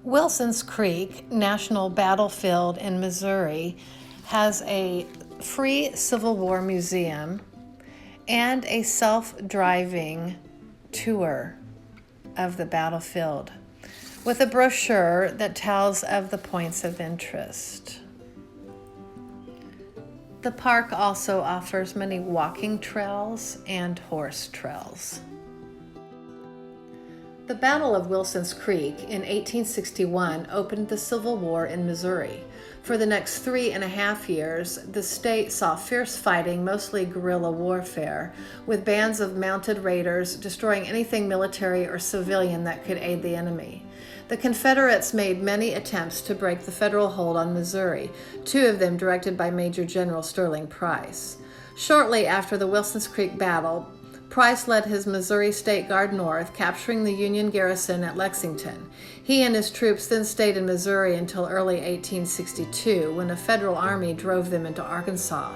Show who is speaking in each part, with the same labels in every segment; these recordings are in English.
Speaker 1: Wilson's Creek National Battlefield in Missouri has a free Civil War museum and a self-driving tour of the battlefield with a brochure that tells of the points of interest. The park also offers many walking trails and horse trails. The Battle of Wilson's Creek in 1861 opened the Civil War in Missouri. For the next 3.5 years, the state saw fierce fighting, mostly guerrilla warfare, with bands of mounted raiders destroying anything military or civilian that could aid the enemy. The Confederates made many attempts to break the federal hold on Missouri, 2 of them directed by Major General Sterling Price. Shortly after the Wilson's Creek battle, Price led his Missouri State Guard north, capturing the Union garrison at Lexington. He and his troops then stayed in Missouri until early 1862, when a federal army drove them into Arkansas.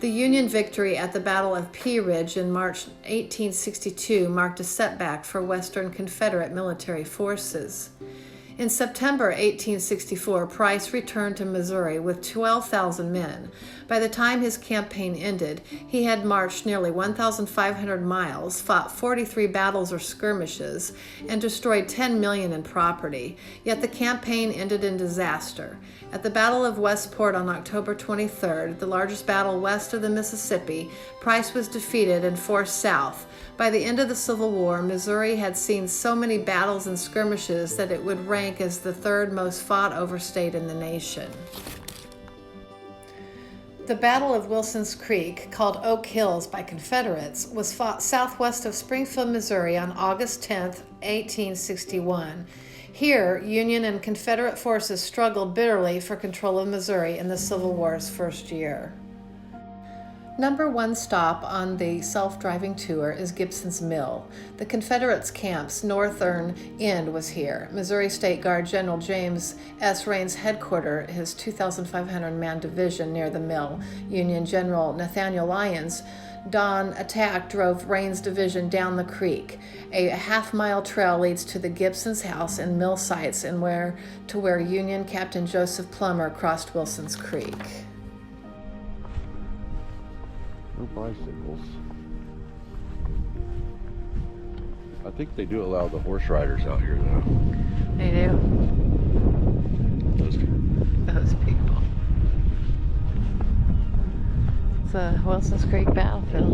Speaker 1: The Union victory at the Battle of Pea Ridge in March 1862 marked a setback for Western Confederate military forces. In September 1864, Price returned to Missouri with 12,000 men. By the time his campaign ended, he had marched nearly 1,500 miles, fought 43 battles or skirmishes, and destroyed $10 million in property. Yet the campaign ended in disaster. At the Battle of Westport on October 23rd, the largest battle west of the Mississippi, Price was defeated and forced south. By the end of the Civil War, Missouri had seen so many battles and skirmishes that it would rank as the 3rd most fought over state in the nation. The Battle of Wilson's Creek, called Oak Hills by Confederates, was fought southwest of Springfield, Missouri on August 10, 1861. Here, Union and Confederate forces struggled bitterly for control of Missouri in the Civil War's first year. Number 1 stop on the self-driving tour is Gibson's Mill. The Confederates' camp's northern end was here. Missouri State Guard General James S. Rains' headquarters, his 2,500-man division near the mill. Union General Nathaniel Lyons' dawn attack drove Rains' division down the creek. A half-mile trail leads to the Gibson's house and mill sites and where Union Captain Joseph Plummer crossed Wilson's Creek.
Speaker 2: No bicycles. I think they do allow the horse riders out here, though.
Speaker 1: They do. Those people. It's a Wilson's Creek battlefield.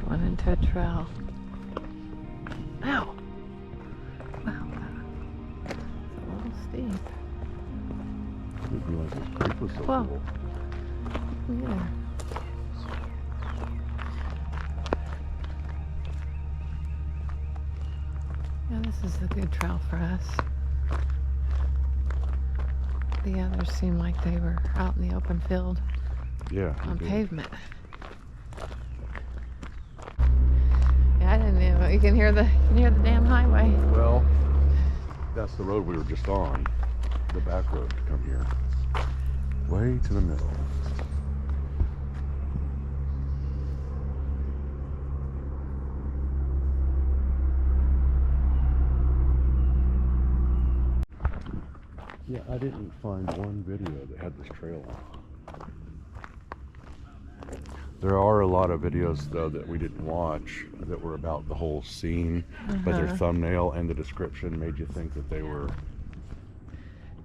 Speaker 1: Going into a trail. Ow! Wow, it's a little steep.
Speaker 2: I didn't realize this creek was so
Speaker 1: Well,
Speaker 2: cool.
Speaker 1: Yeah. Yeah, this is a good trail for us. The others seemed like they were out in the open field
Speaker 2: Yeah.
Speaker 1: on pavement. Yeah, I didn't know. You can hear the damn highway.
Speaker 2: Well, that's the road we were just on. The back road to come here. Way to the middle. Yeah, I didn't find one video that had this trail on. There are a lot of videos, though, that we didn't watch that were about the whole scene, but their thumbnail and the description made you think that they were...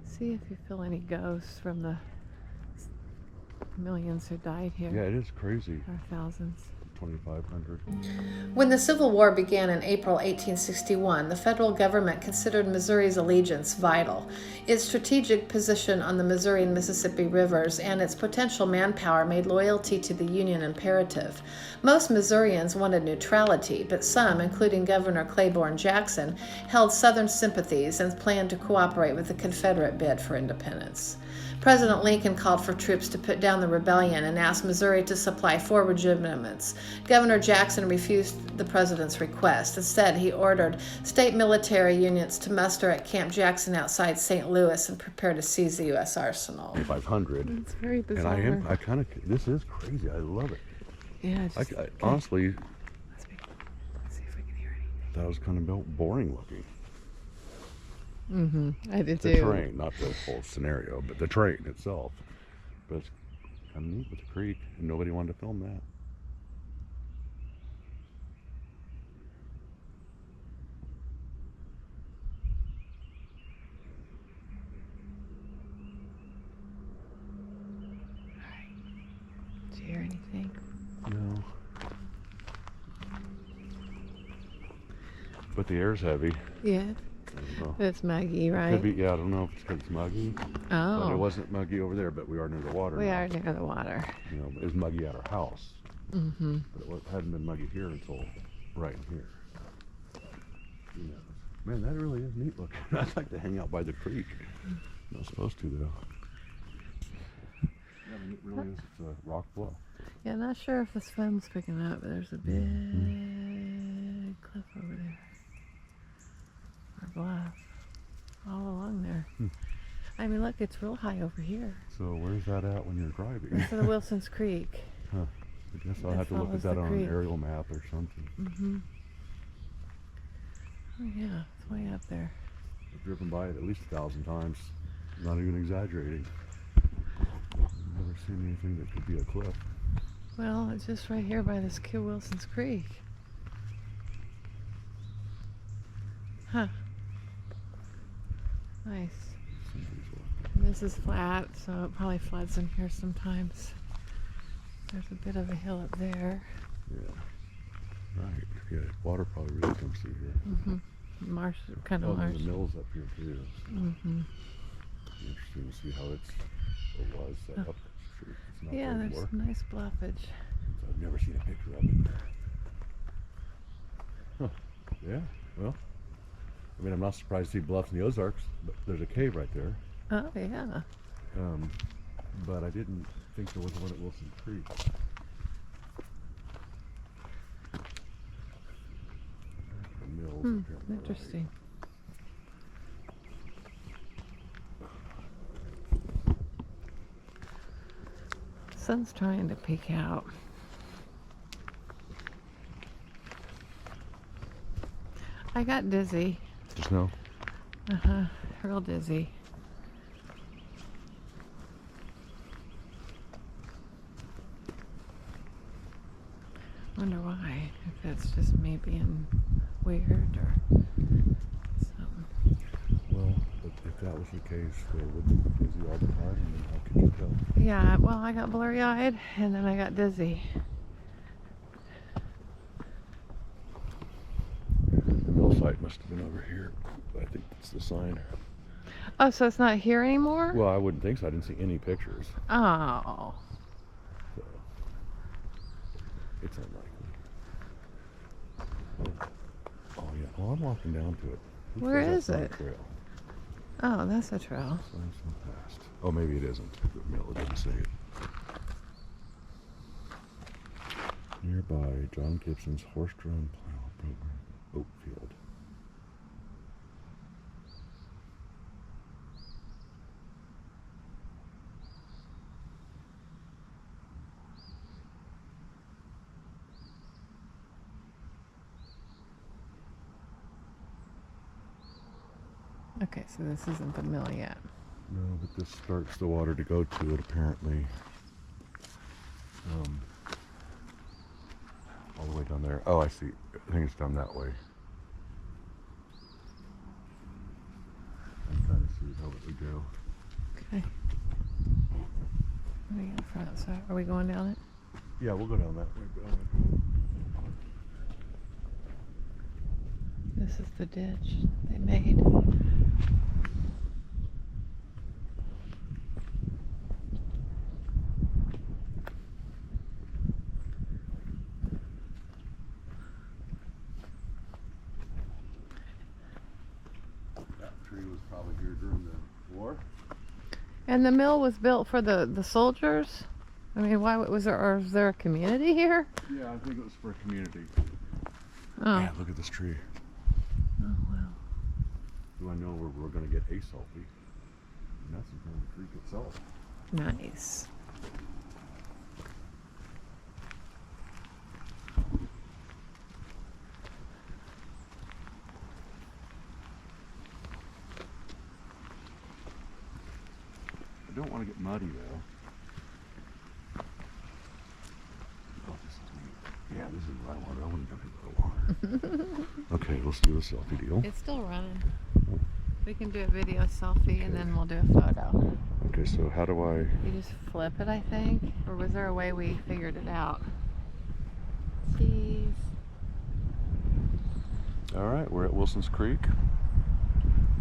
Speaker 1: See if you feel any ghosts from the millions who died here.
Speaker 2: Yeah, it is crazy.
Speaker 1: Or thousands.
Speaker 2: 2,500.
Speaker 1: When the Civil War began in April 1861, the federal government considered Missouri's allegiance vital. Its strategic position on the Missouri and Mississippi rivers and its potential manpower made loyalty to the Union imperative. Most Missourians wanted neutrality, but some, including Governor Claiborne Jackson, held Southern sympathies and planned to cooperate with the Confederate bid for independence. President Lincoln called for troops to put down the rebellion and asked Missouri to supply 4 regiments. Governor Jackson refused the president's request. Instead, he ordered state military units to muster at Camp Jackson outside St. Louis and prepare to seize the U.S. arsenal.
Speaker 2: 500.
Speaker 1: It's very bizarre.
Speaker 2: And this is crazy. I love it.
Speaker 1: Yeah,
Speaker 2: Honestly,
Speaker 1: let's see if we can hear anything.
Speaker 2: thought it was kind of boring looking.
Speaker 1: I did
Speaker 2: The
Speaker 1: too.
Speaker 2: terrain, not the whole scenario, but the terrain itself. But it's kind of neat with the creek, and nobody wanted to film that.
Speaker 1: Did you hear anything?
Speaker 2: No. But the air's heavy.
Speaker 1: Yeah.
Speaker 2: I don't know.
Speaker 1: It's muggy, right?
Speaker 2: Could be, yeah, I don't know if it's because it's muggy. But it
Speaker 1: Oh,
Speaker 2: wasn't muggy over there, but we are near the water
Speaker 1: we
Speaker 2: now.
Speaker 1: are near the water.
Speaker 2: You know, it was muggy at our house.
Speaker 1: Mm-hmm.
Speaker 2: But it hadn't been muggy here until right here. Who knows? Man, that really is neat looking. I'd like to hang out by the creek. Not supposed to, though. Yeah, I mean, it really is. It's a rock bluff.
Speaker 1: Yeah, not sure if this phone's picking up, but there's a big cliff over there. Or bluff. All along there. I mean, look, it's real high over here.
Speaker 2: So where's that at when you're driving?
Speaker 1: It's in the Wilson's Creek.
Speaker 2: I guess I'll
Speaker 1: It
Speaker 2: have to look at
Speaker 1: follows
Speaker 2: that
Speaker 1: the
Speaker 2: on
Speaker 1: creek.
Speaker 2: an aerial map or something.
Speaker 1: Mm-hmm. Oh, yeah, it's way up there.
Speaker 2: I've driven by it at least 1,000 times. Not even exaggerating. I've never seen anything that could be a cliff.
Speaker 1: Well, it's just right here by this Kid Wilson's Creek. Huh. Nice.
Speaker 2: Somebody's walking.
Speaker 1: This is flat, so it probably floods in here sometimes. There's a bit of a hill up there.
Speaker 2: Yeah. Right. Yeah, water probably really comes through here.
Speaker 1: Marsh, kind
Speaker 2: Oh,
Speaker 1: of marsh.
Speaker 2: there's the mill's up here too.
Speaker 1: Mm-hmm.
Speaker 2: Interesting to see how it was set up. It's not
Speaker 1: Yeah,
Speaker 2: there
Speaker 1: there's
Speaker 2: anymore.
Speaker 1: some nice bluffage.
Speaker 2: I've never seen a picture of it. Huh. Yeah, well, I mean, I'm not surprised to see bluffs in the Ozarks, but there's a cave right there.
Speaker 1: Oh, yeah.
Speaker 2: But I didn't think there was one at Wilson Creek. The mills up here on the right.
Speaker 1: Interesting. Sun's trying to peek out. I got dizzy.
Speaker 2: Just now?
Speaker 1: Real dizzy. Wonder why. If it's just me being weird or something.
Speaker 2: Well, if that was the case, they wouldn't be busy all the time, and then how could you tell?
Speaker 1: Yeah, well, I got blurry-eyed and then I got dizzy.
Speaker 2: The mill site must have been over here. I think that's the sign.
Speaker 1: Oh, so it's not here anymore?
Speaker 2: Well, I wouldn't think so. I didn't see any pictures.
Speaker 1: Oh.
Speaker 2: So it's unlikely. Oh yeah. Well, I'm walking down to it. Who
Speaker 1: Where
Speaker 2: says
Speaker 1: is
Speaker 2: that's not a
Speaker 1: it?
Speaker 2: trail?
Speaker 1: Oh, that's a trail.
Speaker 2: Slice so fast. Oh, maybe it isn't. The mill didn't say it. Nearby, John Gibson's horse-drawn plow program, Oakfield.
Speaker 1: Okay, so this isn't the mill yet.
Speaker 2: No, but this starts the water to go to it apparently. All the way down there. Oh, I see. I think it's down that way. I'm trying to see how it would go.
Speaker 1: Okay. What do you got front? So are we going down it?
Speaker 2: Yeah, we'll go down that way. But
Speaker 1: This is the ditch they made.
Speaker 2: that tree was probably here during the war.
Speaker 1: And the mill was built for the soldiers? I mean, why was there, or is there a community here?
Speaker 2: Yeah, I think it was for a community.
Speaker 1: Oh.
Speaker 2: Man, look at this tree.
Speaker 1: Oh, well.
Speaker 2: Do I know where we're going to get a selfie? And that's in front of the creek itself.
Speaker 1: Nice.
Speaker 2: don't want to get muddy though. Oh, this is neat. Yeah, this is what I want. I want to jump into the water. Okay, let's do a selfie deal.
Speaker 1: It's still running. We can do a video selfie and then we'll do a photo.
Speaker 2: Okay, so how do I?
Speaker 1: You just flip it, I think. Or was there a way we figured it out? Jeez.
Speaker 2: All right, we're at Wilson's Creek.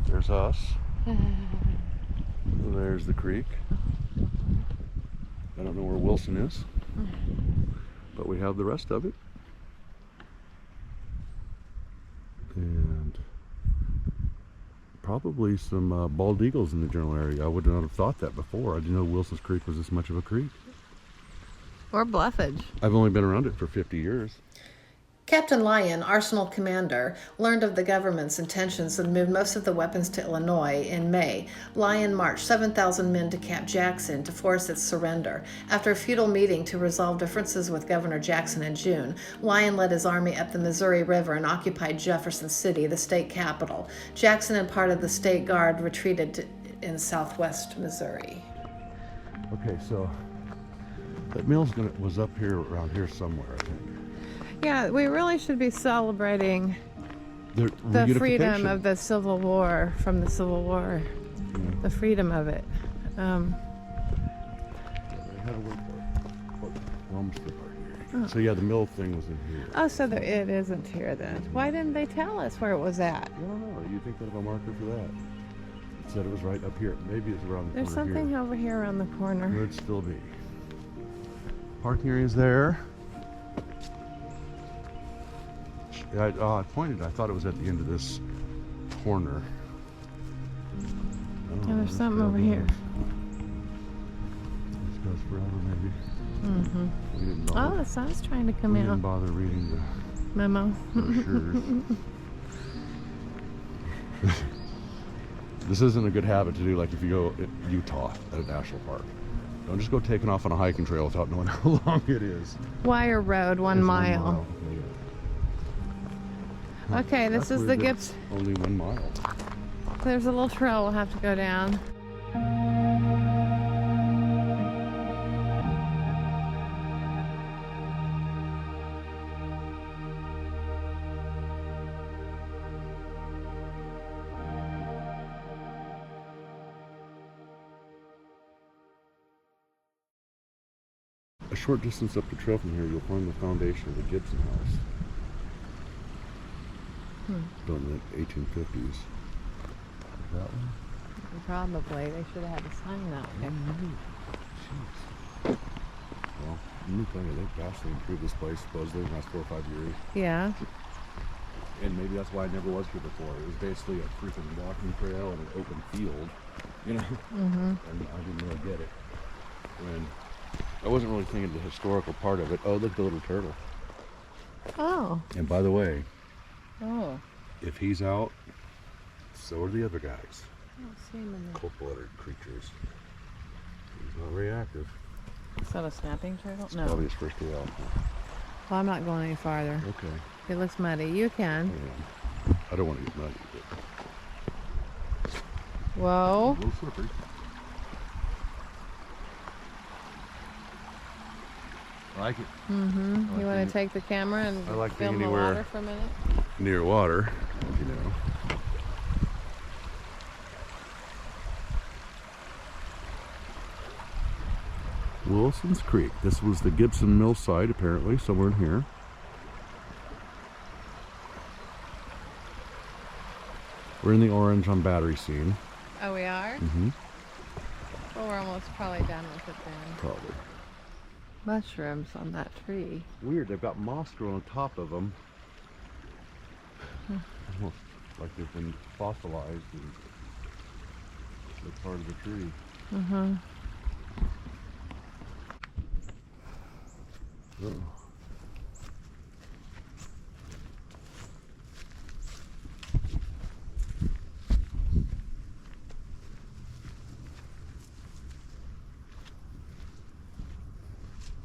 Speaker 2: There's us. There's the creek. I don't know where Wilson is, but we have the rest of it. And probably some bald eagles in the general area. I would not have thought that before. I didn't know Wilson's Creek was this much of a creek.
Speaker 1: Or bluffage.
Speaker 2: I've only been around it for 50 years.
Speaker 1: Captain Lyon, Arsenal commander, learned of the government's intentions and moved most of the weapons to Illinois in May. Lyon marched 7,000 men to Camp Jackson to force its surrender. After a futile meeting to resolve differences with Governor Jackson in June, Lyon led his army up the Missouri River and occupied Jefferson City, the state capital. Jackson and part of the state guard retreated in southwest Missouri.
Speaker 2: Okay, so that mill's was up here, around here somewhere, I think.
Speaker 1: Yeah, we really should be celebrating
Speaker 2: The
Speaker 1: freedom
Speaker 2: reunification.
Speaker 1: of the Civil War, from the Civil War,
Speaker 2: Yeah.
Speaker 1: the freedom of it.
Speaker 2: They had a word for it. Rumsford right here. So yeah, the mill thing was in here.
Speaker 1: Oh, so it isn't here then. Why didn't they tell us where it was at?
Speaker 2: I don't know. You'd think they'd have a marker for that. It said it was right up here. Maybe it's around the
Speaker 1: There's
Speaker 2: corner
Speaker 1: something
Speaker 2: here.
Speaker 1: over here around the corner.
Speaker 2: Could still be. Parking area's there. I pointed. I thought it was at the end of this corner.
Speaker 1: Yeah, there's something over here.
Speaker 2: This goes forever, maybe.
Speaker 1: Mm-hmm.
Speaker 2: We didn't
Speaker 1: Oh,
Speaker 2: bother,
Speaker 1: the sun's trying to come
Speaker 2: we
Speaker 1: out.
Speaker 2: didn't bother reading the
Speaker 1: Memo.
Speaker 2: brochures. This isn't a good habit to do, like if you go in Utah at a national park. Don't just go taking off on a hiking trail without knowing how long it is.
Speaker 1: Wire Road, 1
Speaker 2: It's
Speaker 1: mile.
Speaker 2: Yeah.
Speaker 1: Okay, this
Speaker 2: That's
Speaker 1: is
Speaker 2: weird
Speaker 1: the
Speaker 2: that
Speaker 1: Gibbs.
Speaker 2: it's only 1 mile.
Speaker 1: There's a little trail we'll have to go down.
Speaker 2: A short distance up the trail from here, you'll find the foundation of the Gibson House. Built in the 1850s. That one?
Speaker 1: Probably. They should have had a sign out there.
Speaker 2: Jeez. Well, let me tell you, they vastly improved this place supposedly in the last 4 or 5 years.
Speaker 1: Yeah.
Speaker 2: And maybe that's why I never was here before. It was basically a freaking walking trail and an open field, you know?
Speaker 1: Mm-hmm.
Speaker 2: And I didn't really get it. When I wasn't really thinking the historical part of it. Oh, look, the little turtle.
Speaker 1: Oh.
Speaker 2: And by the way,
Speaker 1: Oh.
Speaker 2: if he's out, so are the other guys.
Speaker 1: I don't see him in there.
Speaker 2: Cold-blooded creatures. He's not very active.
Speaker 1: Is that a snapping turtle?
Speaker 2: It's
Speaker 1: No.
Speaker 2: probably his first day out.
Speaker 1: Well, I'm not going any farther.
Speaker 2: Okay.
Speaker 1: It looks muddy. You can.
Speaker 2: I don't want to get muddy, but
Speaker 1: Whoa.
Speaker 2: a little slippery. I like it.
Speaker 1: Mm-hmm.
Speaker 2: I
Speaker 1: You
Speaker 2: like
Speaker 1: want
Speaker 2: being-
Speaker 1: to take the camera and
Speaker 2: I like
Speaker 1: film
Speaker 2: being
Speaker 1: the
Speaker 2: anywhere-
Speaker 1: water for a minute?
Speaker 2: Near water, you know. Wilson's Creek. This was the Gibson Mill site, apparently, somewhere in here. We're in the orange on battery scene.
Speaker 1: Oh, we are?
Speaker 2: Mm-hmm.
Speaker 1: Well, we're almost probably done with it then.
Speaker 2: Probably.
Speaker 1: Mushrooms on that tree.
Speaker 2: Weird, they've got moss growing on top of them. Almost like they've been fossilized and they're part of the tree.
Speaker 1: Uh-huh.
Speaker 2: Oh.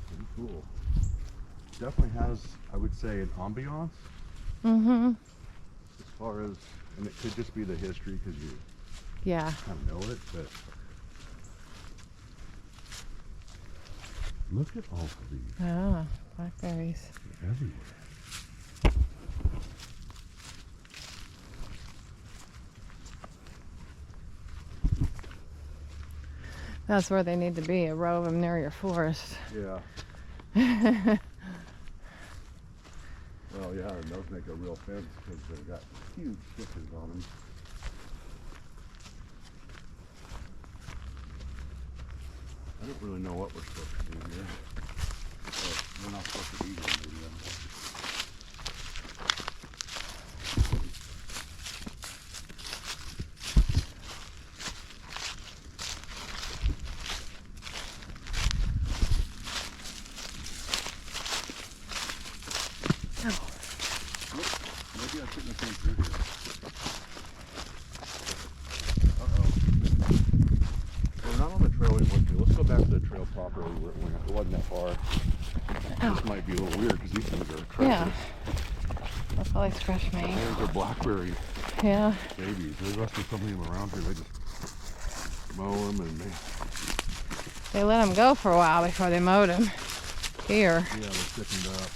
Speaker 2: Pretty cool. Definitely has, I would say, an ambiance
Speaker 1: Mm-hmm.
Speaker 2: as far as, and it could just be the history because you
Speaker 1: Yeah.
Speaker 2: kind of know it, but Look at all of these.
Speaker 1: Ah, blackberries.
Speaker 2: They're everywhere.
Speaker 1: That's where they need to be, a row of them near your forest.
Speaker 2: Yeah. Well, yeah, and those make a real fence because they've got huge stickers on them. I don't really know what we're supposed to do here. We're not supposed to eat them, maybe. Maybe I shouldn't have came through here. Uh-oh. We're not on the trail we went to. Let's go back to the trail properly. It wasn't that far. This might be a little weird because these things are treacherous.
Speaker 1: Yeah. That's probably fresh made.
Speaker 2: There's our blackberry
Speaker 1: Yeah.
Speaker 2: babies. There must be so many of them around here. They just mow them and
Speaker 1: They let them go for a while before they mowed them. Here.
Speaker 2: yeah, they're thickened up.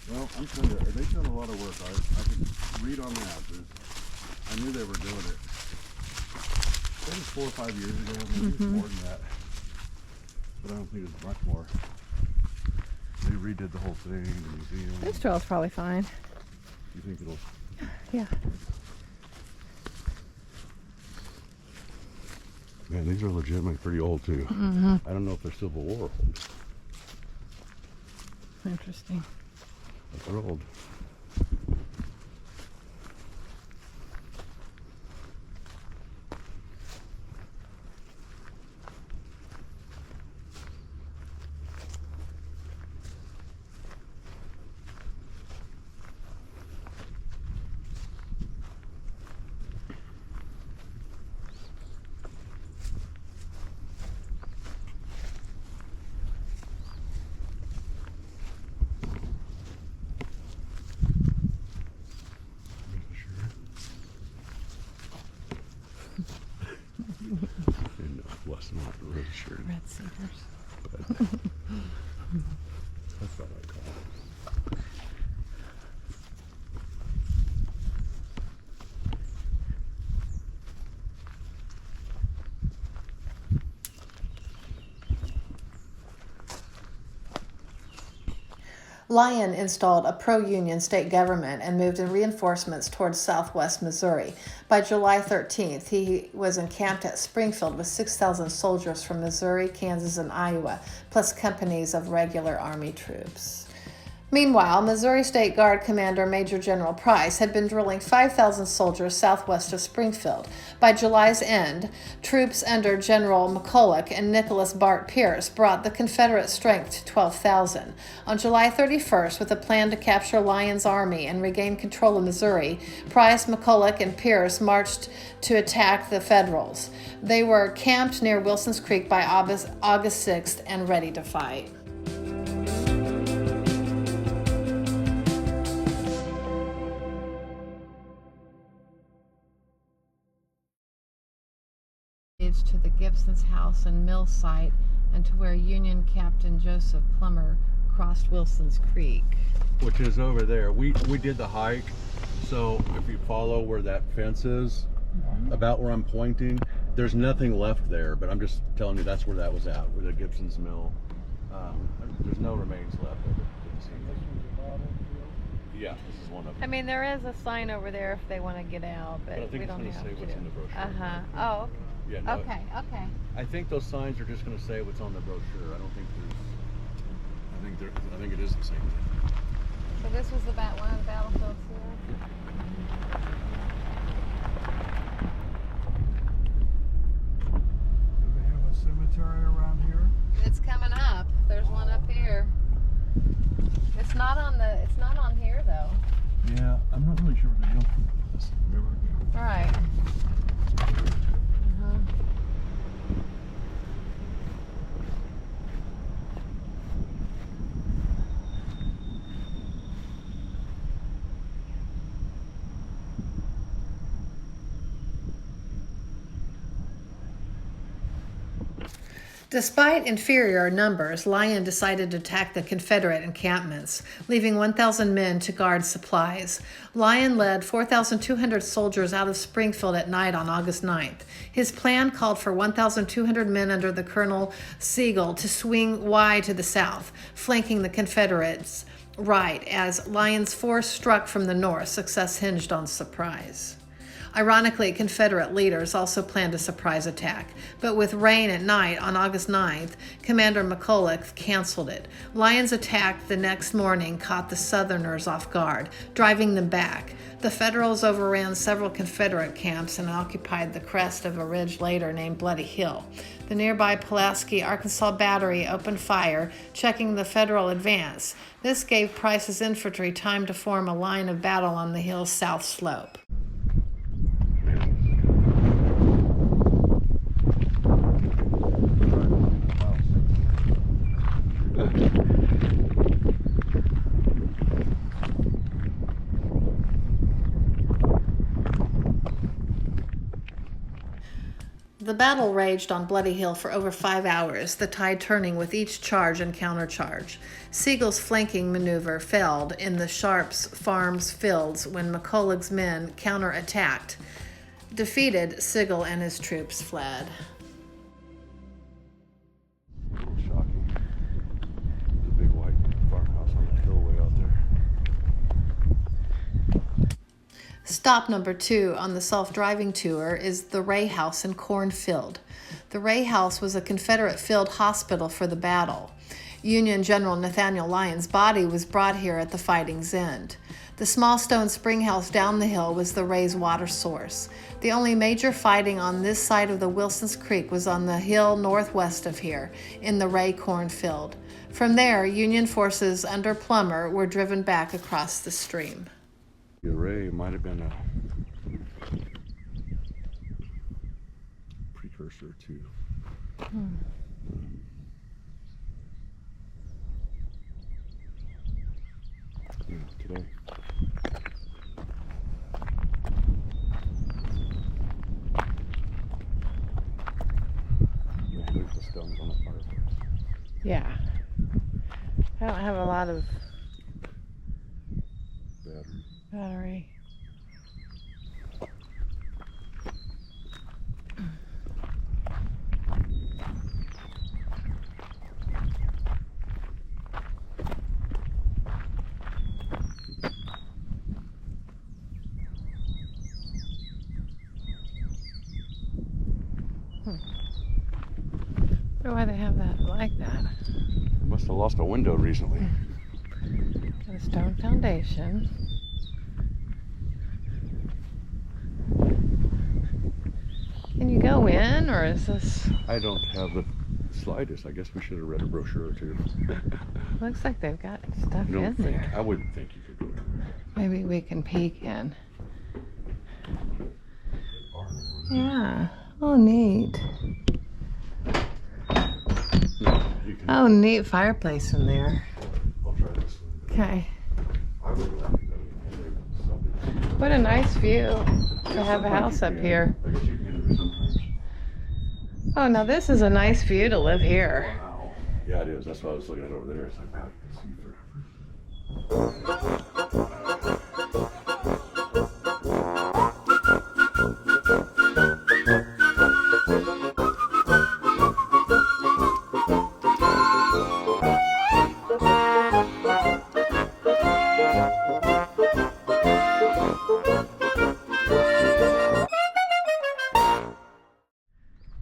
Speaker 2: Well, I'm telling you, they've done a lot of work. I could read on that. I knew they were doing it. Maybe 4 or 5 years ago, maybe it's more than that. But I don't think it's much more. They redid the whole thing, the museum.
Speaker 1: This trail's probably fine.
Speaker 2: You think it'll...
Speaker 1: Yeah.
Speaker 2: Man, these are legitimately pretty old too. I don't know if they're Civil War old.
Speaker 1: Interesting.
Speaker 2: But they're old. And was not really sure.
Speaker 1: Red cedars.
Speaker 2: But that's what I call it.
Speaker 1: Lyon installed a pro-Union state government and moved in reinforcements towards southwest Missouri. By July 13th, he was encamped at Springfield with 6,000 soldiers from Missouri, Kansas, and Iowa, plus companies of regular Army troops. Meanwhile, Missouri State Guard Commander Major General Price had been drilling 5,000 soldiers southwest of Springfield. By July's end, troops under General McCulloch and Nicholas Bart Pierce brought the Confederate strength to 12,000. On July 31st, with a plan to capture Lyon's army and regain control of Missouri, Price, McCulloch, and Pierce marched to attack the Federals. They were camped near Wilson's Creek by August 6th and ready to fight. To the Gibson's house and mill site and to where Union Captain Joseph Plummer crossed Wilson's Creek.
Speaker 2: Which is over there. We did the hike, so if you follow where that fence is, about where I'm pointing, there's nothing left there, but I'm just telling you that's where that was at, where the Gibson's mill. There's no remains left of it. Yeah, this is one of them.
Speaker 1: I mean, there is a sign over there if they want to get out, but
Speaker 2: I think
Speaker 1: we
Speaker 2: it's
Speaker 1: don't
Speaker 2: going to
Speaker 1: have
Speaker 2: say
Speaker 1: to.
Speaker 2: what's in the brochure.
Speaker 1: Oh, okay.
Speaker 2: Yeah, no,
Speaker 1: Okay.
Speaker 2: I think those signs are just going to say what's on the brochure. I don't think there's. I think it is the same thing.
Speaker 1: So this was about one of the battlefields here.
Speaker 3: Do they have a cemetery around here?
Speaker 1: It's coming up. There's one up here. It's not on here though.
Speaker 2: Yeah, I'm not really sure what the hell this river.
Speaker 1: All right. Despite inferior numbers, Lyon decided to attack the Confederate encampments, leaving 1,000 men to guard supplies. Lyon led 4,200 soldiers out of Springfield at night on August 9th. His plan called for 1,200 men under the Colonel Sigel to swing wide to the south, flanking the Confederates right as Lyon's force struck from the north. Success hinged on surprise. Ironically, Confederate leaders also planned a surprise attack, but with rain at night on August 9th, Commander McCulloch canceled it. Lyon's attack the next morning caught the Southerners off guard, driving them back. The Federals overran several Confederate camps and occupied the crest of a ridge later named Bloody Hill. The nearby Pulaski, Arkansas battery opened fire, checking the Federal advance. This gave Price's infantry time to form a line of battle on the hill's south slope. The battle raged on Bloody Hill for over 5 hours, the tide turning with each charge and countercharge. Sigel's flanking maneuver failed in the Sharps Farms fields when McCulloch's men counterattacked. Defeated, Sigel and his troops fled.
Speaker 2: A little shocking. The big white farmhouse on the hill way out there.
Speaker 1: Stop number 2 on the self-driving tour is the Ray House in Cornfield. The Ray House was a Confederate field hospital for the battle. Union General Nathaniel Lyon's body was brought here at the fighting's end. The small stone spring house down the hill was the Ray's water source. The only major fighting on this side of the Wilson's Creek was on the hill northwest of here, in the Ray cornfield. From there, Union forces under Plummer were driven back across the stream.
Speaker 2: The Ray might have been a precursor to today. There's the stones on the fireplace.
Speaker 4: Yeah. I don't have a lot of battery. Why they have that like that?
Speaker 2: Must have lost a window recently.
Speaker 4: Got a stone foundation. Can you go in, or is this?
Speaker 2: I don't have the slightest. I guess we should have read a brochure or two.
Speaker 4: Looks like they've got stuff in there.
Speaker 2: I wouldn't think you could go in there.
Speaker 4: Maybe we can peek in. Yeah. Oh, neat.
Speaker 2: No, you can.
Speaker 4: Oh, neat fireplace in there.
Speaker 2: I'll try this one.
Speaker 4: Okay.
Speaker 2: I would like to go something.
Speaker 4: What a nice view to have a house up here.
Speaker 2: I guess you can get it sometimes.
Speaker 4: Oh, now this is a nice view to live here.
Speaker 2: Wow. Yeah, it is. That's what I was looking at over there. It's like, wow, you can see forever.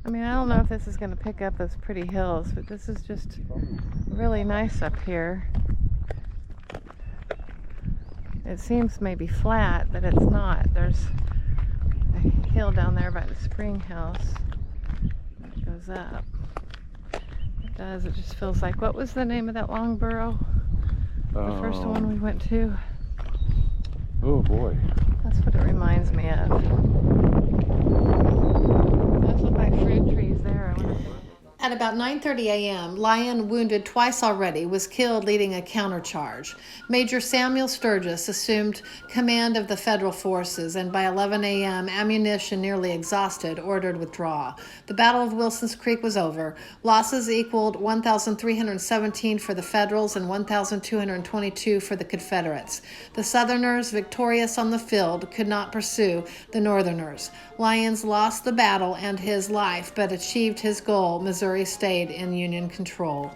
Speaker 4: I mean, I don't know if this is going to pick up those pretty hills, but this is just really nice up here. It seems maybe flat, but it's not. There's a hill down there by the spring house. It goes up. It does. It just feels like, what was the name of that long burrow? The first one we went to?
Speaker 2: Oh boy.
Speaker 4: That's what it reminds me of. Those look like fruit trees there. I wonder if
Speaker 1: At about 9:30 a.m., Lyon, wounded twice already, was killed leading a countercharge. Major Samuel Sturgis assumed command of the Federal forces, and by 11 a.m., ammunition nearly exhausted, ordered withdrawal. The Battle of Wilson's Creek was over. Losses equaled 1,317 for the Federals and 1,222 for the Confederates. The Southerners, victorious on the field, could not pursue the Northerners. Lyons lost the battle and his life, but achieved his goal. Missouri stayed in Union control.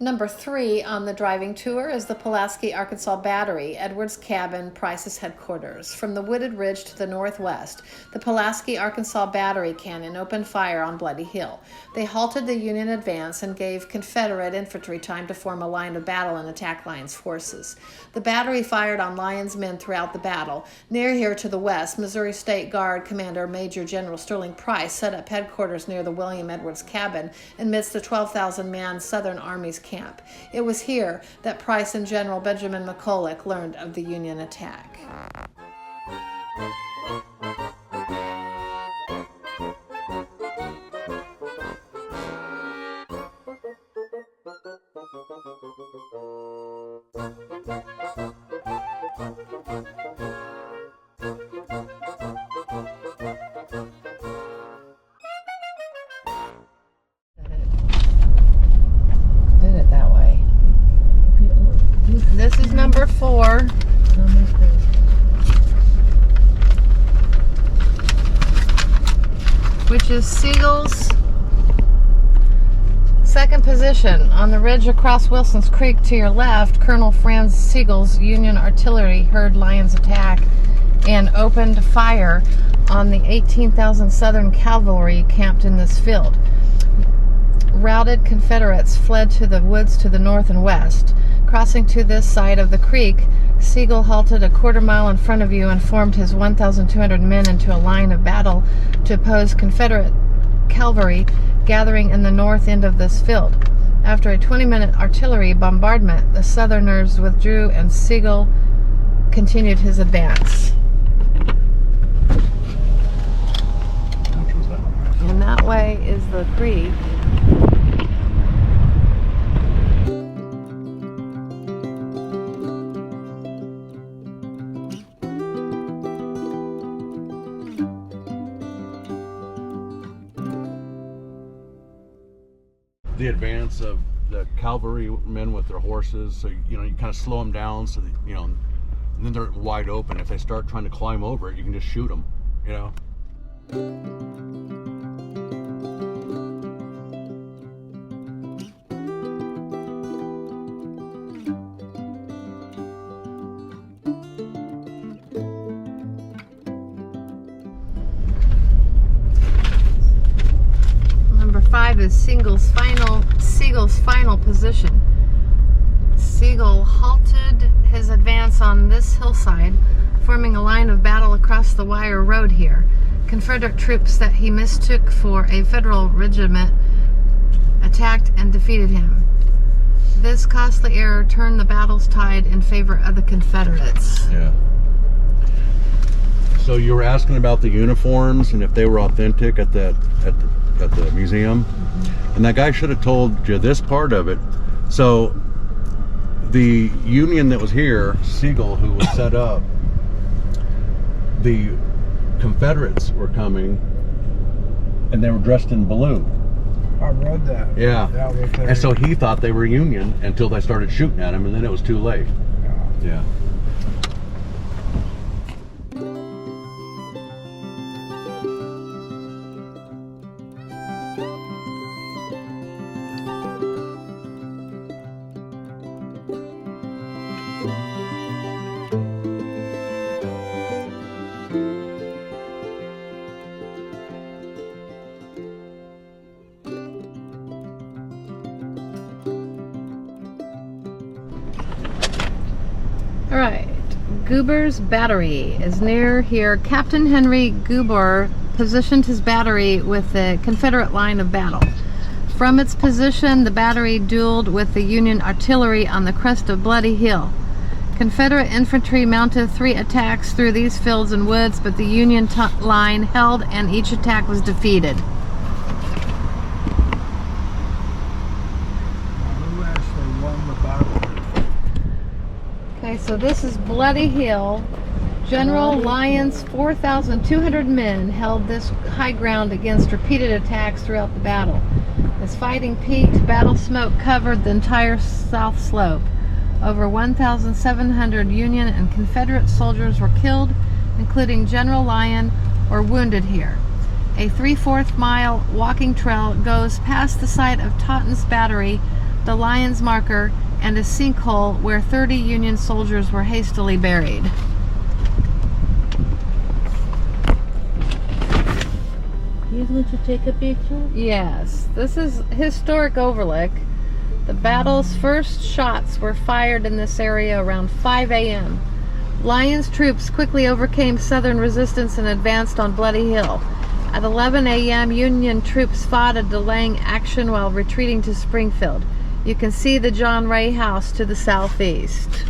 Speaker 1: Number 3 on the driving tour is the Pulaski, Arkansas Battery, Edwards Cabin, Price's headquarters. From the wooded ridge to the northwest, the Pulaski, Arkansas Battery cannon opened fire on Bloody Hill. They halted the Union advance and gave Confederate infantry time to form a line of battle and attack Lyon's forces. The battery fired on Lyon's men throughout the battle. Near here to the west, Missouri State Guard Commander Major General Sterling Price set up headquarters near the William Edwards Cabin amidst the 12,000-man Southern Army's camp. It was here that Price and General Benjamin McCulloch learned of the Union attack.
Speaker 4: This is number 4. Which is Sigel's second position. On the ridge across Wilson's Creek to your left, Colonel Franz Sigel's Union artillery heard Lyon's attack and opened fire on the 18,000 Southern cavalry camped in this field. Routed Confederates fled to the woods to the north and west. Crossing to this side of the creek, Sigel halted a quarter-mile in front of you and formed his 1,200 men into a line of battle to oppose Confederate cavalry gathering in the north end of this field. After a 20-minute artillery bombardment, the Southerners withdrew and Sigel continued his advance. And that way is the creek.
Speaker 2: The advance of the cavalry men with their horses, so you kind of slow them down so that, and then they're wide open. If they start trying to climb over it, you can just shoot them,
Speaker 4: Number 5 is Sigel's final position. Sigel halted his advance on this hillside, forming a line of battle across the wire road here. Confederate troops that he mistook for a Federal regiment attacked and defeated him. This costly error turned the battle's tide in favor of the Confederates.
Speaker 2: Yeah. So you were asking about the uniforms and if they were authentic at the museum, and that guy should have told you this part of it. So the Union that was here, Sigel, who was set up, the Confederates were coming, and they were dressed in blue.
Speaker 3: I read that.
Speaker 2: Yeah.
Speaker 3: That was their,
Speaker 2: And so he thought they were Union until they started shooting at him, and then it was too late.
Speaker 3: yeah.
Speaker 2: Yeah.
Speaker 4: All right, Goober's battery is near here. Captain Henry Goober positioned his battery with the Confederate line of battle. From its position, the battery dueled with the Union artillery on the crest of Bloody Hill. Confederate infantry mounted 3 attacks through these fields and woods, but the Union line held and each attack was defeated.
Speaker 1: So this is Bloody Hill. General Lyon's 4,200 men held this high ground against repeated attacks throughout the battle. As fighting peaked, battle smoke covered the entire south slope. Over 1,700 Union and Confederate soldiers were killed, including General Lyon, or wounded here. A 3/4 mile walking trail goes past the site of Totten's Battery, the Lyons marker, and a sinkhole where 30 Union soldiers were hastily buried.
Speaker 5: You going to take a picture?
Speaker 1: Yes, this is historic Overlook. The battle's first shots were fired in this area around 5 a.m. Lyon's troops quickly overcame Southern resistance and advanced on Bloody Hill. At 11 a.m., Union troops fought a delaying action while retreating to Springfield. You can see the John Ray House to the southeast.